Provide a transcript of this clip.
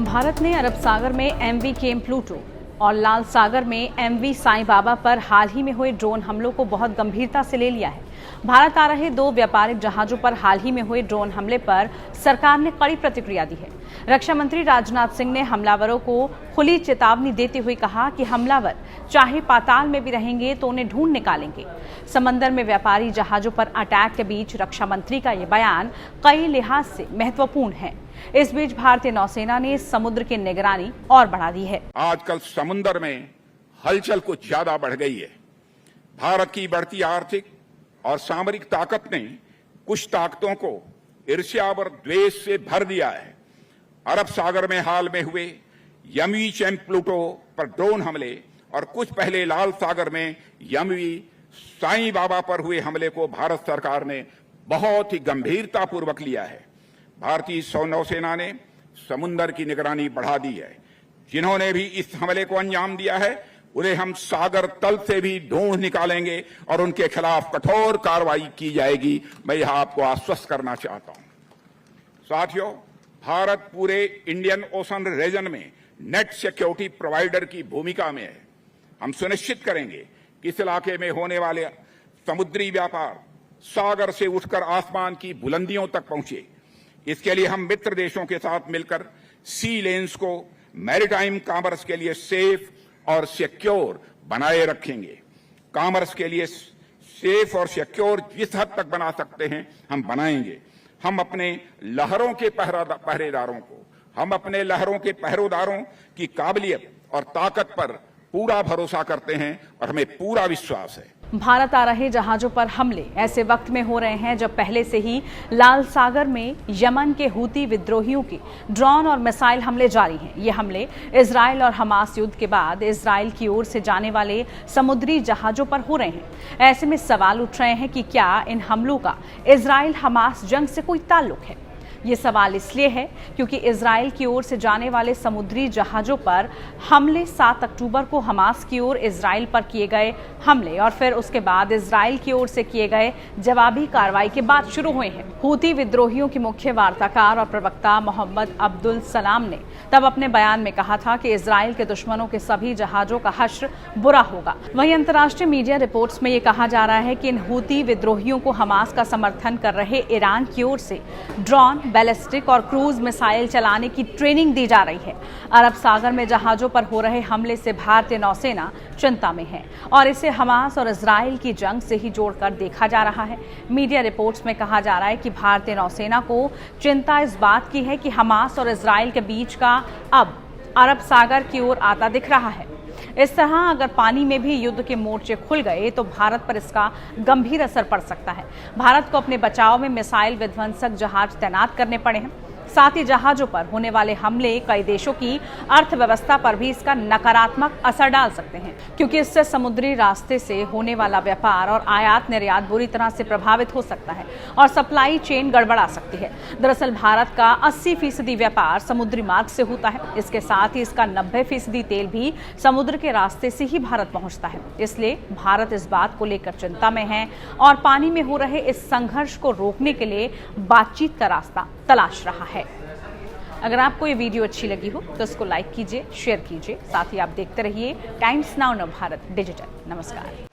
भारत ने अरब सागर में एमवी केम प्लूटो और लाल सागर में एमवी साईं बाबा पर हाल ही में हुए ड्रोन हमलों को बहुत गंभीरता से ले लिया है। भारत आ रहे 2 व्यापारिक जहाजों पर हाल ही में हुए ड्रोन हमले पर सरकार ने कड़ी प्रतिक्रिया दी है। रक्षा मंत्री राजनाथ सिंह ने हमलावरों को खुली चेतावनी देते हुए कहा कि हमलावर चाहे पाताल में भी रहेंगे तो उन्हें ढूंढ निकालेंगे। समंदर में व्यापारी जहाजों पर अटैक के बीच रक्षा मंत्री का ये बयान कई लिहाज से महत्वपूर्ण है। इस बीच भारतीय नौसेना ने समुद्र की निगरानी और बढ़ा दी है। आजकल समुद्र में हलचल कुछ ज्यादा बढ़ गई है। भारत की बढ़ती आर्थिक और सामरिक ताकत ने कुछ ताकतों को ईर्ष्या और द्वेष से भर दिया है। अरब सागर में हाल में हुए एमवी केम प्लूटो पर ड्रोन हमले और कुछ पहले लाल सागर में एमवी साईं बाबा पर हुए हमले को भारत सरकार ने बहुत ही गंभीरता पूर्वक लिया है। भारतीय नौसेना ने समुद्र की निगरानी बढ़ा दी है। जिन्होंने भी इस हमले को अंजाम दिया है उन्हें हम सागर तल से भी ढूंढ निकालेंगे और उनके खिलाफ कठोर कार्रवाई की जाएगी। मैं यह आपको आश्वस्त करना चाहता हूं। साथियों, भारत पूरे इंडियन ओशन रीजन में नेट सिक्योरिटी प्रोवाइडर की भूमिका में है। हम सुनिश्चित करेंगे कि इस इलाके में होने वाले समुद्री व्यापार सागर से उठकर आसमान की बुलंदियों तक पहुंचे। इसके लिए हम मित्र देशों के साथ मिलकर सी लेन्स को मैरीटाइम कॉमर्स के लिए सेफ और सिक्योर बनाए रखेंगे। कॉमर्स के लिए सेफ और सिक्योर जिस हद तक बना सकते हैं हम बनाएंगे। हम अपने लहरों के पहरेदारों की काबिलियत और ताकत पर पूरा भरोसा करते हैं और हमें पूरा विश्वास है। भारत आ रहे जहाजों पर हमले ऐसे वक्त में हो रहे हैं जब पहले से ही लाल सागर में यमन के हूती विद्रोहियों के ड्रोन और मिसाइल हमले जारी हैं। ये हमले इजराइल और हमास युद्ध के बाद इजराइल की ओर से जाने वाले समुद्री जहाजों पर हो रहे हैं। ऐसे में सवाल उठ रहे हैं कि क्या इन हमलों का इजराइल हमास जंग से कोई ताल्लुक है। ये सवाल इसलिए है क्योंकि इजराइल की ओर से जाने वाले समुद्री जहाजों पर हमले 7 अक्टूबर को हमास की ओर इजराइल पर किए गए हमले और फिर उसके बाद इजराइल की ओर से किए गए जवाबी कार्रवाई के बाद शुरू हुए हैं। हूती विद्रोहियों के मुख्य वार्ताकार और प्रवक्ता मोहम्मद अब्दुल सलाम ने तब अपने बयान में कहा था कि इजराइल के दुश्मनों के सभी जहाजों का हश्र बुरा होगा। वहीं अंतर्राष्ट्रीय मीडिया रिपोर्ट्स में ये कहा जा रहा है कि इन हूती विद्रोहियों को हमास का समर्थन कर रहे ईरान की ओर से ड्रोन, बैलिस्टिक और क्रूज मिसाइल चलाने की ट्रेनिंग दी जा रही है। अरब सागर में जहाजों पर हो रहे हमले से भारतीय नौसेना चिंता में है और इसे हमास और इजराइल की जंग से ही जोड़कर देखा जा रहा है। मीडिया रिपोर्ट्स में कहा जा रहा है कि भारतीय नौसेना को चिंता इस बात की है कि हमास और इजराइल के बीच का अब अरब सागर की ओर आता दिख रहा है। इस तरह अगर पानी में भी युद्ध के मोर्चे खुल गए तो भारत पर इसका गंभीर असर पड़ सकता है। भारत को अपने बचाव में मिसाइल विध्वंसक जहाज तैनात करने पड़े हैं। साथ ही जहाजों पर होने वाले हमले कई देशों की अर्थव्यवस्था पर भी इसका नकारात्मक असर डाल सकते हैं, क्योंकि इससे समुद्री रास्ते से होने वाला व्यापार और आयात निर्यात बुरी तरह से प्रभावित हो सकता है और सप्लाई चेन गड़बड़ा सकती है। दरअसल भारत का 80% व्यापार समुद्री मार्ग से होता है। इसके साथ ही इसका 90% तेल भी समुद्र के रास्ते से ही भारत पहुंचता है। इसलिए भारत इस बात को लेकर चिंता में है और पानी में हो रहे इस संघर्ष को रोकने के लिए बातचीत का रास्ता तलाश रहा है। अगर आपको ये वीडियो अच्छी लगी हो तो इसको लाइक कीजिए, शेयर कीजिए। साथ ही आप देखते रहिए टाइम्स नाउ नवभारत डिजिटल। नमस्कार।